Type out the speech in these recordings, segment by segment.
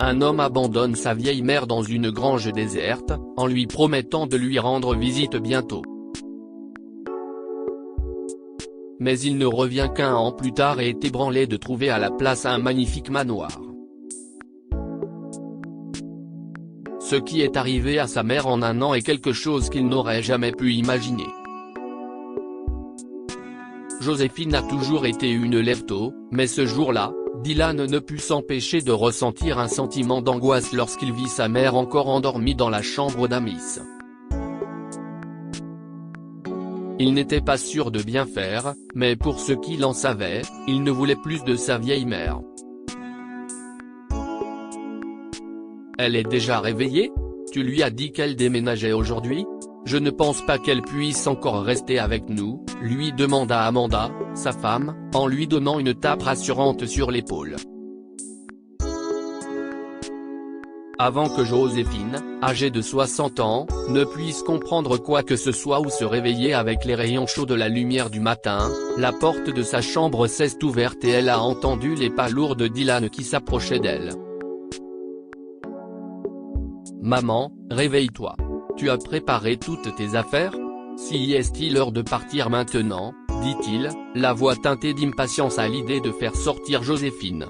Un homme abandonne sa vieille mère dans une grange déserte, en lui promettant de lui rendre visite bientôt. Mais il ne revient qu'un an plus tard et est ébranlé de trouver à la place un magnifique manoir. Ce qui est arrivé à sa mère en un an est quelque chose qu'il n'aurait jamais pu imaginer. Joséphine a toujours été une lève-tôt, mais ce jour-là, Dylan ne put s'empêcher de ressentir un sentiment d'angoisse lorsqu'il vit sa mère encore endormie dans la chambre d'Amiss. Il n'était pas sûr de bien faire, mais pour ce qu'il en savait, il ne voulait plus de sa vieille mère. Elle est déjà réveillée ? Tu lui as dit qu'elle déménageait aujourd'hui ? Je ne pense pas qu'elle puisse encore rester avec nous, lui demanda Amanda, sa femme, en lui donnant une tape rassurante sur l'épaule. Avant que Joséphine, âgée de 60 ans, ne puisse comprendre quoi que ce soit ou se réveiller avec les rayons chauds de la lumière du matin, la porte de sa chambre s'est ouverte et elle a entendu les pas lourds de Dylan qui s'approchait d'elle. « Maman, réveille-toi. Tu as préparé toutes tes affaires ? Si est-il l'heure de partir maintenant ?» dit-il, la voix teintée d'impatience à l'idée de faire sortir Joséphine.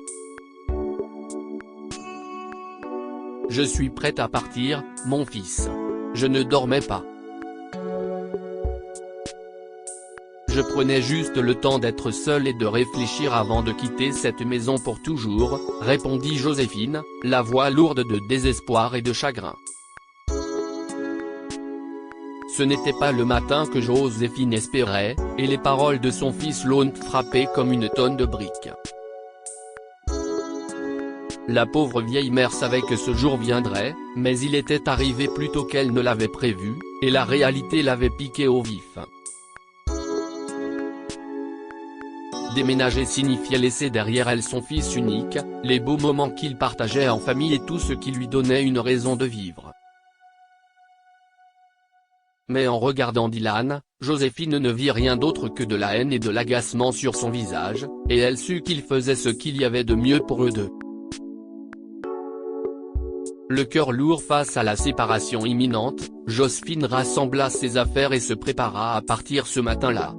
« Je suis prête à partir, mon fils. Je ne dormais pas. Je prenais juste le temps d'être seule et de réfléchir avant de quitter cette maison pour toujours, » répondit Joséphine, la voix lourde de désespoir et de chagrin. Ce n'était pas le matin que Joséphine espérait, et les paroles de son fils l'ont frappée comme une tonne de briques. La pauvre vieille mère savait que ce jour viendrait, mais il était arrivé plus tôt qu'elle ne l'avait prévu, et la réalité l'avait piqué au vif. Déménager signifiait laisser derrière elle son fils unique, les beaux moments qu'ils partageaient en famille et tout ce qui lui donnait une raison de vivre. Mais en regardant Dylan, Joséphine ne vit rien d'autre que de la haine et de l'agacement sur son visage, et elle sut qu'il faisait ce qu'il y avait de mieux pour eux deux. Le cœur lourd face à la séparation imminente, Joséphine rassembla ses affaires et se prépara à partir ce matin-là.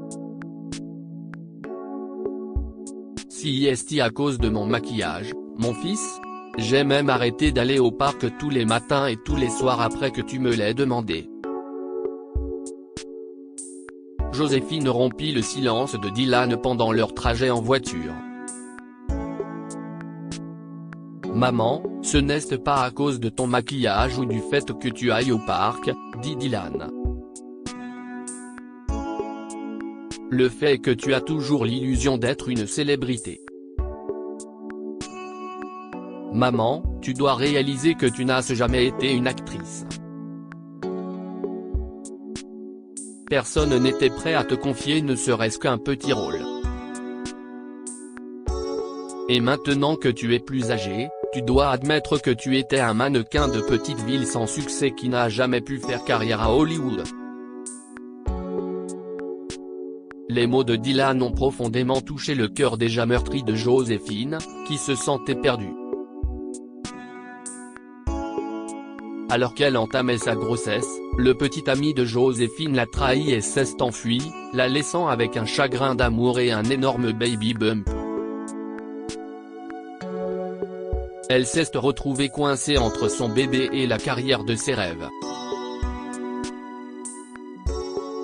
Si est à cause de mon maquillage, mon fils ? J'ai même arrêté d'aller au parc tous les matins et tous les soirs après que tu me l'aies demandé. Joséphine rompit le silence de Dylan pendant leur trajet en voiture. « Maman, ce n'est pas à cause de ton maquillage ou du fait que tu ailles au parc, » dit Dylan. « Le fait que tu as toujours l'illusion d'être une célébrité. Maman, tu dois réaliser que tu n'as jamais été une actrice. Personne n'était prêt à te confier ne serait-ce qu'un petit rôle. Et maintenant que tu es plus âgé, tu dois admettre que tu étais un mannequin de petite ville sans succès qui n'a jamais pu faire carrière à Hollywood. » Les mots de Dylan ont profondément touché le cœur déjà meurtri de Joséphine, qui se sentait perdue. Alors qu'elle entamait sa grossesse, le petit ami de Joséphine l'a trahi et s'est enfui, la laissant avec un chagrin d'amour et un énorme baby bump. Elle s'est retrouvée coincée entre son bébé et la carrière de ses rêves.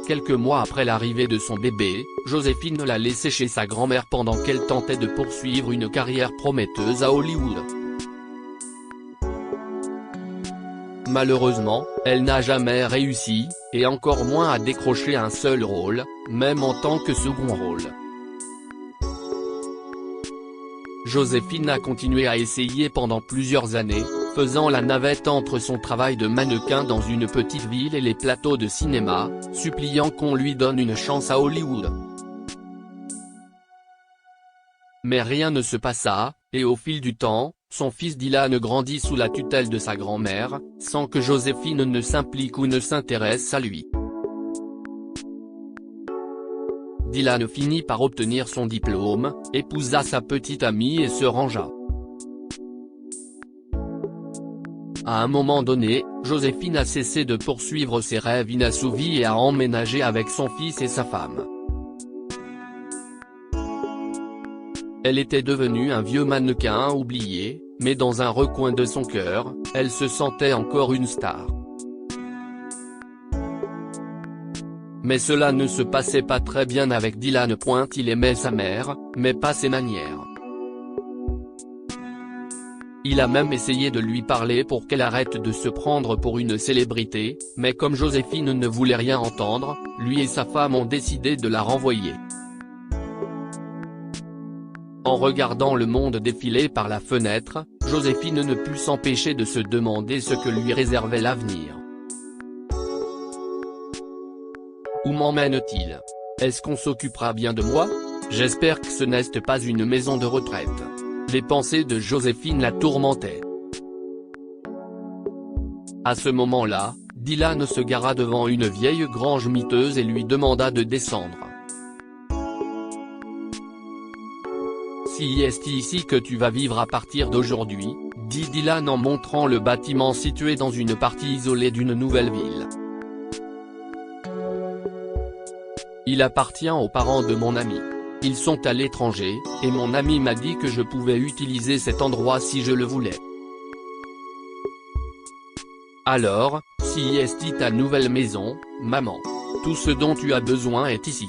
Quelques mois après l'arrivée de son bébé, Joséphine l'a laissé chez sa grand-mère pendant qu'elle tentait de poursuivre une carrière prometteuse à Hollywood. Malheureusement, elle n'a jamais réussi, et encore moins à décrocher un seul rôle, même en tant que second rôle. Joséphine a continué à essayer pendant plusieurs années, faisant la navette entre son travail de mannequin dans une petite ville et les plateaux de cinéma, suppliant qu'on lui donne une chance à Hollywood. Mais rien ne se passa, et au fil du temps, son fils Dylan grandit sous la tutelle de sa grand-mère, sans que Joséphine ne s'implique ou ne s'intéresse à lui. Dylan finit par obtenir son diplôme, épousa sa petite amie et se rangea. À un moment donné, Joséphine a cessé de poursuivre ses rêves inassouvis et a emménagé avec son fils et sa femme. Elle était devenue un vieux mannequin oublié, mais dans un recoin de son cœur, elle se sentait encore une star. Mais cela ne se passait pas très bien avec Dylan. Il aimait sa mère, mais pas ses manières. Il a même essayé de lui parler pour qu'elle arrête de se prendre pour une célébrité, mais comme Joséphine ne voulait rien entendre, lui et sa femme ont décidé de la renvoyer. En regardant le monde défiler par la fenêtre, Joséphine ne put s'empêcher de se demander ce que lui réservait l'avenir. Où m'emmène-t-il? Est-ce qu'on s'occupera bien de moi? J'espère que ce n'est pas une maison de retraite. Les pensées de Joséphine la tourmentaient. À ce moment-là, Dylan se gara devant une vieille grange miteuse et lui demanda de descendre. Si est ici que tu vas vivre à partir d'aujourd'hui, dit Dylan en montrant le bâtiment situé dans une partie isolée d'une nouvelle ville. Il appartient aux parents de mon ami. Ils sont à l'étranger, et mon ami m'a dit que je pouvais utiliser cet endroit si je le voulais. Alors, si est ta nouvelle maison, maman. Tout ce dont tu as besoin est ici.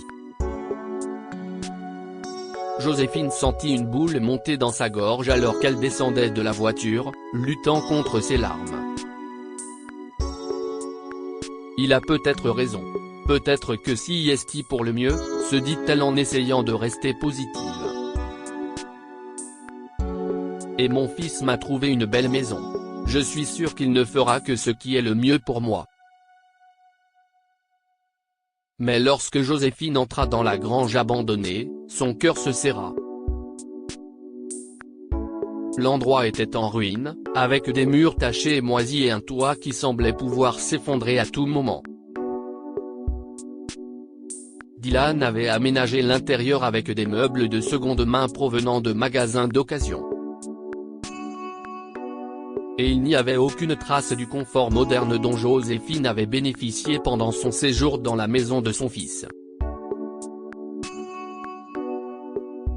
Joséphine sentit une boule monter dans sa gorge alors qu'elle descendait de la voiture, luttant contre ses larmes. Il a peut-être raison. Peut-être que si est pour le mieux, se dit-elle en essayant de rester positive. Et mon fils m'a trouvé une belle maison. Je suis sûr qu'il ne fera que ce qui est le mieux pour moi. Mais lorsque Joséphine entra dans la grange abandonnée, son cœur se serra. L'endroit était en ruine, avec des murs tachés et moisis et un toit qui semblait pouvoir s'effondrer à tout moment. Dylan avait aménagé l'intérieur avec des meubles de seconde main provenant de magasins d'occasion. Et il n'y avait aucune trace du confort moderne dont Joséphine avait bénéficié pendant son séjour dans la maison de son fils.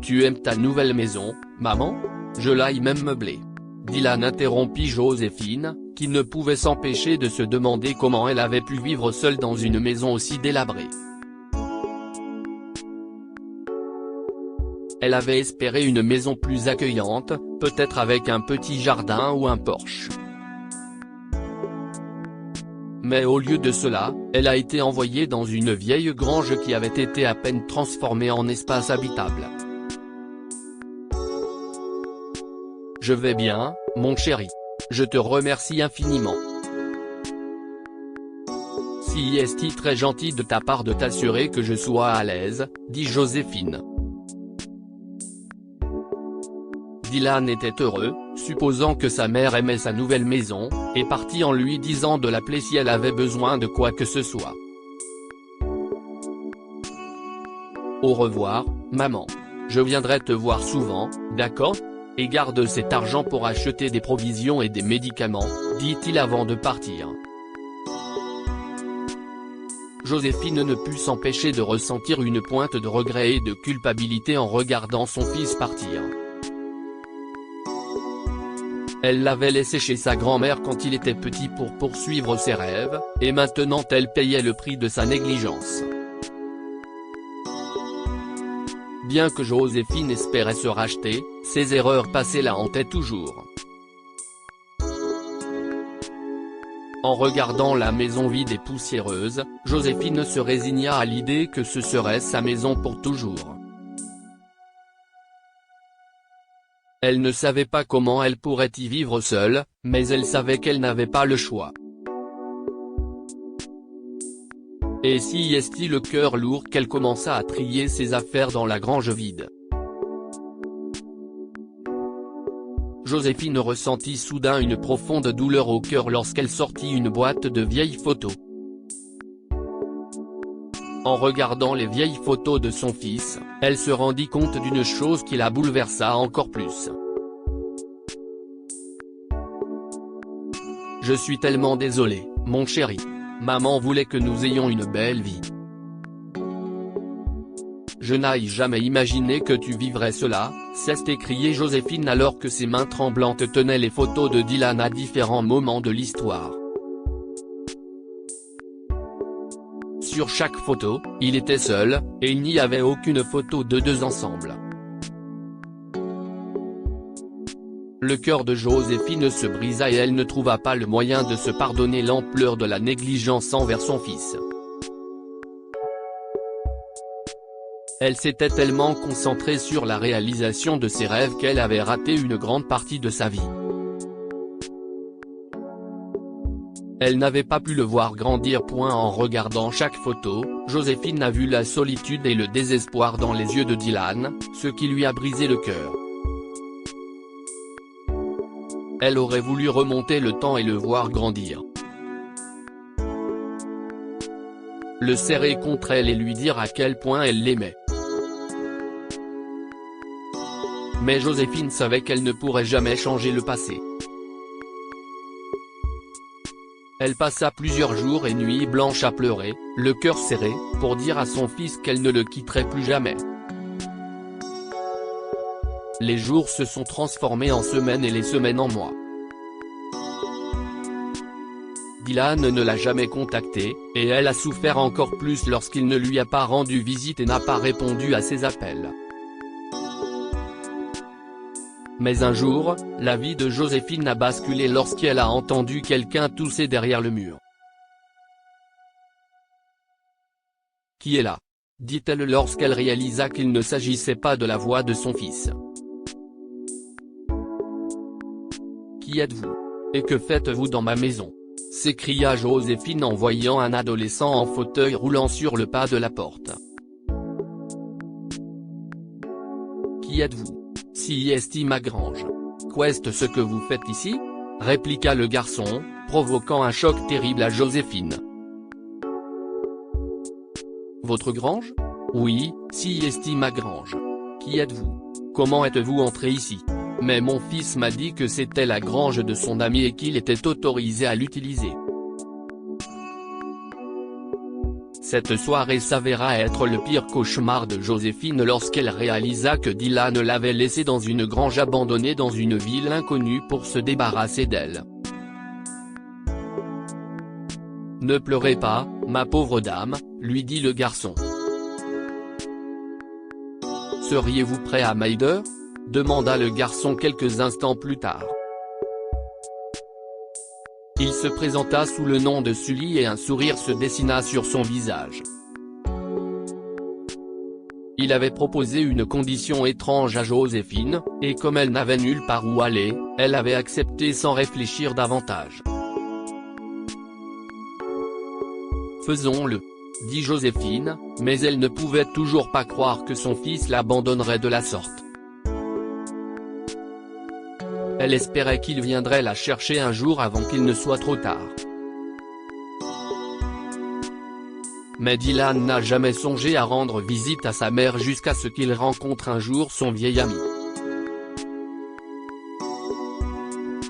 Tu aimes ta nouvelle maison, maman? Je l'ai même meublée. Dylan interrompit Joséphine, qui ne pouvait s'empêcher de se demander comment elle avait pu vivre seule dans une maison aussi délabrée. Elle avait espéré une maison plus accueillante, peut-être avec un petit jardin ou un porche. Mais au lieu de cela, elle a été envoyée dans une vieille grange qui avait été à peine transformée en espace habitable. Je vais bien, mon chéri. Je te remercie infiniment. Si est très gentil de ta part de t'assurer que je sois à l'aise, dit Joséphine. Dylan était heureux, supposant que sa mère aimait sa nouvelle maison, et partit en lui disant de l'appeler si elle avait besoin de quoi que ce soit. Au revoir, maman. Je viendrai te voir souvent, d'accord? Et garde cet argent pour acheter des provisions et des médicaments, dit-il avant de partir. Joséphine ne put s'empêcher de ressentir une pointe de regret et de culpabilité en regardant son fils partir. Elle l'avait laissé chez sa grand-mère quand il était petit pour poursuivre ses rêves, et maintenant elle payait le prix de sa négligence. Bien que Joséphine espérait se racheter, ses erreurs passées la hantaient toujours. En regardant la maison vide et poussiéreuse, Joséphine se résigna à l'idée que ce serait sa maison pour toujours. Elle ne savait pas comment elle pourrait y vivre seule, mais elle savait qu'elle n'avait pas le choix. Et si est le cœur lourd qu'elle commença à trier ses affaires dans la grange vide. Joséphine ressentit soudain une profonde douleur au cœur lorsqu'elle sortit une boîte de vieilles photos. En regardant les vieilles photos de son fils, elle se rendit compte d'une chose qui la bouleversa encore plus. Je suis tellement désolé, mon chéri. Maman voulait que nous ayons une belle vie. Je n'ai jamais imaginé que tu vivrais cela, s'est écrié Joséphine alors que ses mains tremblantes tenaient les photos de Dylan à différents moments de l'histoire. Sur chaque photo, il était seul, et il n'y avait aucune photo de deux ensemble. Le cœur de Joséphine se brisa et elle ne trouva pas le moyen de se pardonner l'ampleur de la négligence envers son fils. Elle s'était tellement concentrée sur la réalisation de ses rêves qu'elle avait raté une grande partie de sa vie. Elle n'avait pas pu le voir grandir. En regardant chaque photo, Joséphine a vu la solitude et le désespoir dans les yeux de Dylan, ce qui lui a brisé le cœur. Elle aurait voulu remonter le temps et le voir grandir. Le serrer contre elle et lui dire à quel point elle l'aimait. Mais Joséphine savait qu'elle ne pourrait jamais changer le passé. Elle passa plusieurs jours et nuits blanches à pleurer, le cœur serré, pour dire à son fils qu'elle ne le quitterait plus jamais. Les jours se sont transformés en semaines et les semaines en mois. Dylan ne l'a jamais contactée, et elle a souffert encore plus lorsqu'il ne lui a pas rendu visite et n'a pas répondu à ses appels. Mais un jour, la vie de Joséphine a basculé lorsqu'elle a entendu quelqu'un tousser derrière le mur. « Qui est là ?» dit-elle lorsqu'elle réalisa qu'il ne s'agissait pas de la voix de son fils. « Qui êtes-vous ? Et que faites-vous dans ma maison ?» s'écria Joséphine en voyant un adolescent en fauteuil roulant sur le pas de la porte. « Qui êtes-vous ? Si est ma grange. Qu'est ce que vous faites ici ? répliqua le garçon, provoquant un choc terrible à Joséphine. Votre grange ? Oui, si est ma grange. Qui êtes-vous ? Comment êtes-vous entré ici ? Mais mon fils m'a dit que c'était la grange de son ami et qu'il était autorisé à l'utiliser. Cette soirée s'avéra être le pire cauchemar de Joséphine lorsqu'elle réalisa que Dylan l'avait laissée dans une grange abandonnée dans une ville inconnue pour se débarrasser d'elle. « Ne pleurez pas, ma pauvre dame, » lui dit le garçon. « Seriez-vous prêt à m'aider ?» demanda le garçon quelques instants plus tard. Il se présenta sous le nom de Sully et un sourire se dessina sur son visage. Il avait proposé une condition étrange à Joséphine, et comme elle n'avait nulle part où aller, elle avait accepté sans réfléchir davantage. « Faisons-le », dit Joséphine, mais elle ne pouvait toujours pas croire que son fils l'abandonnerait de la sorte. Elle espérait qu'il viendrait la chercher un jour avant qu'il ne soit trop tard. Mais Dylan n'a jamais songé à rendre visite à sa mère jusqu'à ce qu'il rencontre un jour son vieil ami.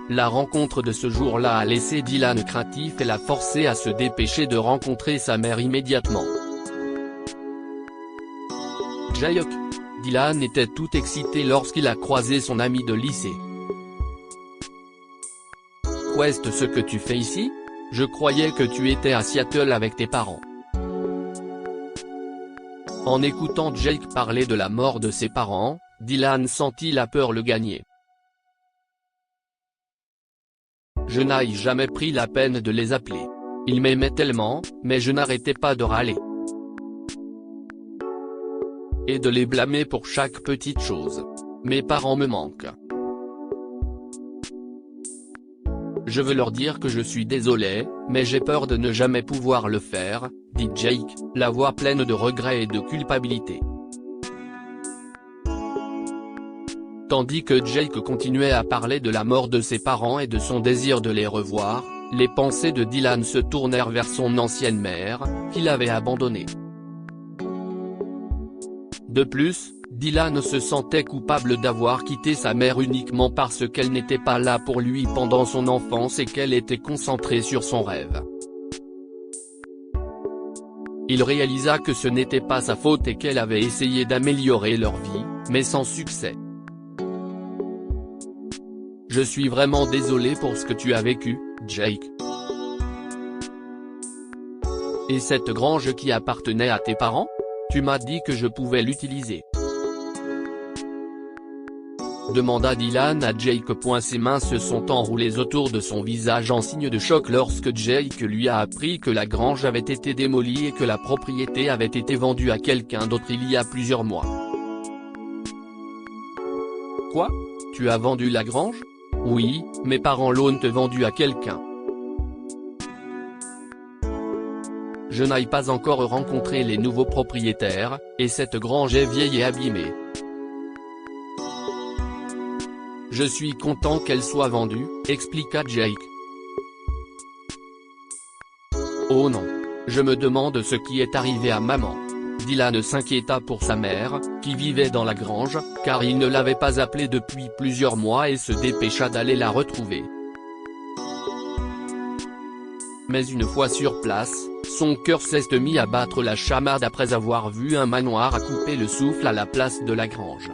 La rencontre de ce jour-là a laissé Dylan craintif et l'a forcé à se dépêcher de rencontrer sa mère immédiatement. Jake. Dylan était tout excité lorsqu'il a croisé son ami de lycée. Qu'est ce que tu fais ici ? Je croyais que tu étais à Seattle avec tes parents. En écoutant Jake parler de la mort de ses parents, Dylan sentit la peur le gagner. Je n'ai jamais pris la peine de les appeler. Ils m'aimaient tellement, mais je n'arrêtais pas de râler. Et de les blâmer pour chaque petite chose. Mes parents me manquent. Je veux leur dire que je suis désolé, mais j'ai peur de ne jamais pouvoir le faire, dit Jake, la voix pleine de regret et de culpabilité. Tandis que Jake continuait à parler de la mort de ses parents et de son désir de les revoir, les pensées de Dylan se tournèrent vers son ancienne mère, qu'il avait abandonnée. De plus, Dylan se sentait coupable d'avoir quitté sa mère uniquement parce qu'elle n'était pas là pour lui pendant son enfance et qu'elle était concentrée sur son rêve. Il réalisa que ce n'était pas sa faute et qu'elle avait essayé d'améliorer leur vie, mais sans succès. Je suis vraiment désolé pour ce que tu as vécu, Jake. Et cette grange qui appartenait à tes parents? Tu m'as dit que je pouvais l'utiliser. Demanda Dylan à Jake. Ses mains se sont enroulées autour de son visage en signe de choc lorsque Jake lui a appris que la grange avait été démolie et que la propriété avait été vendue à quelqu'un d'autre il y a plusieurs mois. Quoi? Tu as vendu la grange? Oui, mes parents l'ont vendue à quelqu'un. Je n'ai pas encore rencontré les nouveaux propriétaires, et cette grange est vieille et abîmée. Je suis content qu'elle soit vendue, expliqua Jake. Oh non. Je me demande ce qui est arrivé à maman. Dylan s'inquiéta pour sa mère, qui vivait dans la grange, car il ne l'avait pas appelée depuis plusieurs mois et se dépêcha d'aller la retrouver. Mais une fois sur place, son cœur s'est mis à battre la chamade après avoir vu un manoir à couper le souffle à la place de la grange.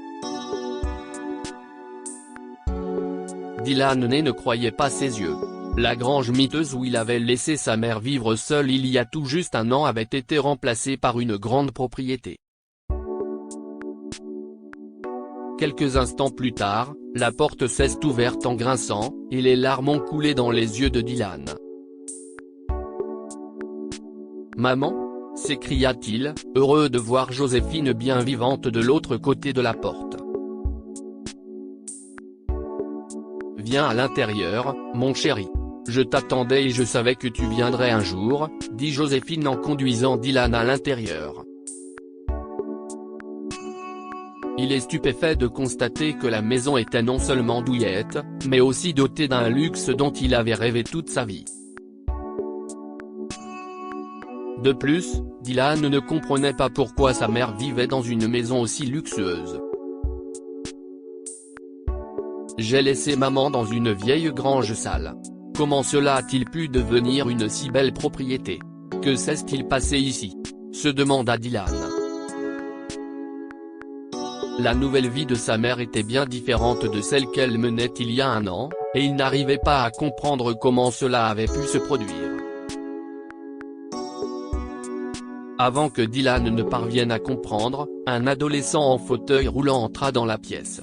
Dylan ne croyait pas ses yeux. La grange miteuse où il avait laissé sa mère vivre seule il y a tout juste un an avait été remplacée par une grande propriété. Quelques instants plus tard, la porte s'est ouverte en grinçant, et les larmes ont coulé dans les yeux de Dylan. « Maman ?» s'écria-t-il, heureux de voir Joséphine bien vivante de l'autre côté de la porte. « Viens à l'intérieur, mon chéri. Je t'attendais et je savais que tu viendrais un jour, » dit Joséphine en conduisant Dylan à l'intérieur. Il est stupéfait de constater que la maison était non seulement douillette, mais aussi dotée d'un luxe dont il avait rêvé toute sa vie. De plus, Dylan ne comprenait pas pourquoi sa mère vivait dans une maison aussi luxueuse. « J'ai laissé maman dans une vieille grange sale. Comment cela a-t-il pu devenir une si belle propriété? Que s'est-il passé ici ?» se demanda Dylan. La nouvelle vie de sa mère était bien différente de celle qu'elle menait il y a un an, et il n'arrivait pas à comprendre comment cela avait pu se produire. Avant que Dylan ne parvienne à comprendre, un adolescent en fauteuil roulant entra dans la pièce.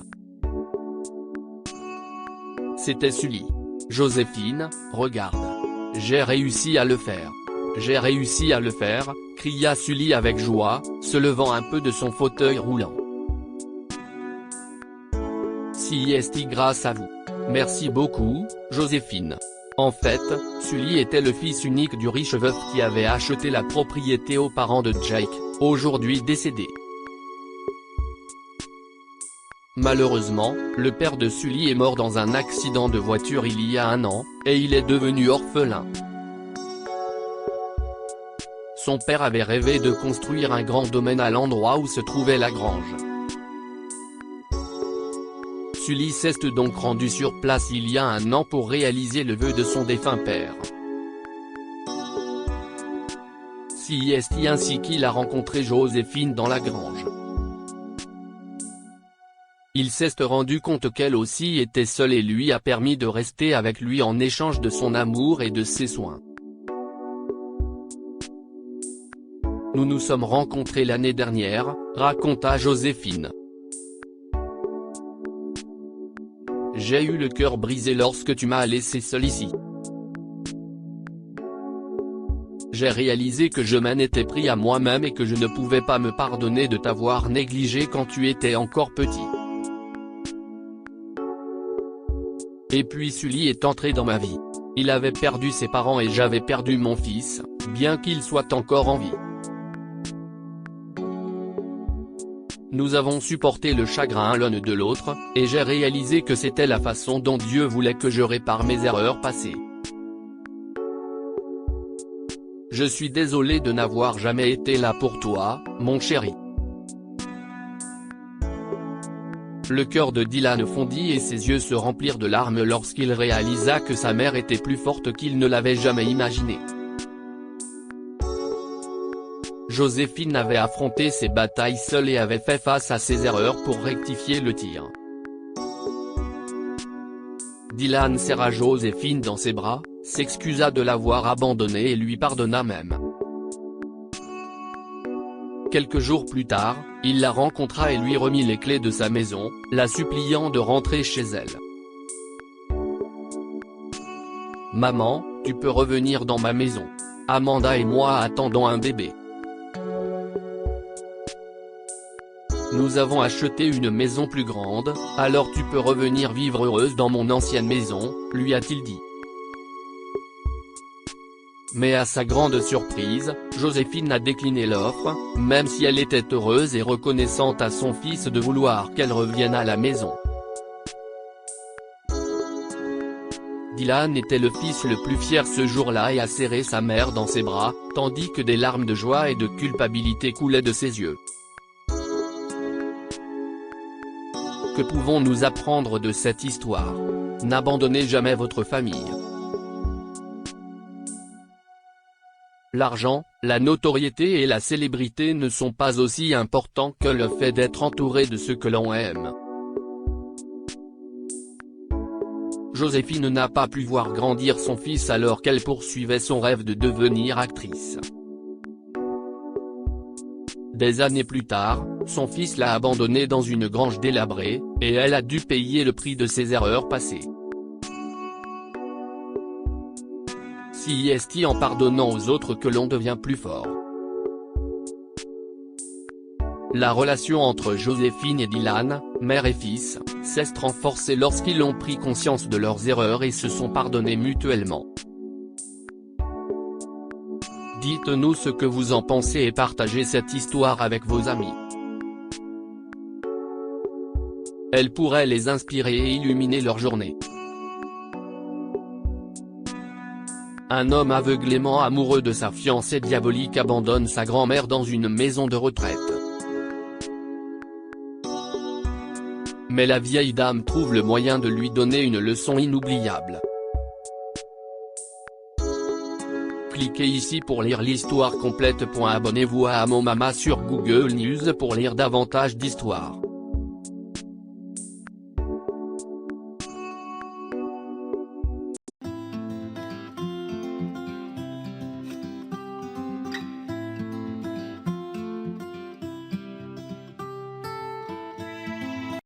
C'était Sully. « Joséphine, regarde. J'ai réussi à le faire. J'ai réussi à le faire », cria Sully avec joie, se levant un peu de son fauteuil roulant. « C'est grâce à vous. Merci beaucoup, Joséphine. » En fait, Sully était le fils unique du riche veuf qui avait acheté la propriété aux parents de Jake, aujourd'hui décédé. Malheureusement, le père de Sully est mort dans un accident de voiture il y a un an, et il est devenu orphelin. Son père avait rêvé de construire un grand domaine à l'endroit où se trouvait la grange. Sully s'est donc rendu sur place il y a un an pour réaliser le vœu de son défunt père. C'est ainsi qu'il a rencontré Joséphine dans la grange. Il s'est rendu compte qu'elle aussi était seule et lui a permis de rester avec lui en échange de son amour et de ses soins. Nous nous sommes rencontrés l'année dernière, raconta Joséphine. J'ai eu le cœur brisé lorsque tu m'as laissé seul ici. J'ai réalisé que je m'en étais pris à moi-même et que je ne pouvais pas me pardonner de t'avoir négligé quand tu étais encore petit. Et puis Sully est entré dans ma vie. Il avait perdu ses parents et j'avais perdu mon fils, bien qu'il soit encore en vie. Nous avons supporté le chagrin l'un de l'autre, et j'ai réalisé que c'était la façon dont Dieu voulait que je répare mes erreurs passées. Je suis désolé de n'avoir jamais été là pour toi, mon chéri. Le cœur de Dylan fondit et ses yeux se remplirent de larmes lorsqu'il réalisa que sa mère était plus forte qu'il ne l'avait jamais imaginé. Joséphine avait affronté ses batailles seule et avait fait face à ses erreurs pour rectifier le tir. Dylan serra Joséphine dans ses bras, s'excusa de l'avoir abandonnée et lui pardonna même. Quelques jours plus tard, il la rencontra et lui remit les clés de sa maison, la suppliant de rentrer chez elle. « Maman, tu peux revenir dans ma maison. Amanda et moi attendons un bébé. Nous avons acheté une maison plus grande, alors tu peux revenir vivre heureuse dans mon ancienne maison, lui a-t-il dit. Mais à sa grande surprise, Joséphine a décliné l'offre, même si elle était heureuse et reconnaissante à son fils de vouloir qu'elle revienne à la maison. Dylan était le fils le plus fier ce jour-là et a serré sa mère dans ses bras, tandis que des larmes de joie et de culpabilité coulaient de ses yeux. Que pouvons-nous apprendre de cette histoire? N'abandonnez jamais votre famille. L'argent, la notoriété et la célébrité ne sont pas aussi importants que le fait d'être entouré de ceux que l'on aime. Joséphine n'a pas pu voir grandir son fils alors qu'elle poursuivait son rêve de devenir actrice. Des années plus tard, son fils l'a abandonnée dans une grange délabrée, et elle a dû payer le prix de ses erreurs passées. Si est-il en pardonnant aux autres que l'on devient plus fort. La relation entre Joséphine et Dylan, mère et fils, s'est renforcée lorsqu'ils ont pris conscience de leurs erreurs et se sont pardonnés mutuellement. Dites-nous ce que vous en pensez et partagez cette histoire avec vos amis. Elle pourrait les inspirer et illuminer leur journée. Un homme aveuglément amoureux de sa fiancée diabolique abandonne sa grand-mère dans une maison de retraite. Mais la vieille dame trouve le moyen de lui donner une leçon inoubliable. Cliquez ici pour lire l'histoire complète. Abonnez-vous à Mon Mama sur Google News pour lire davantage d'histoires.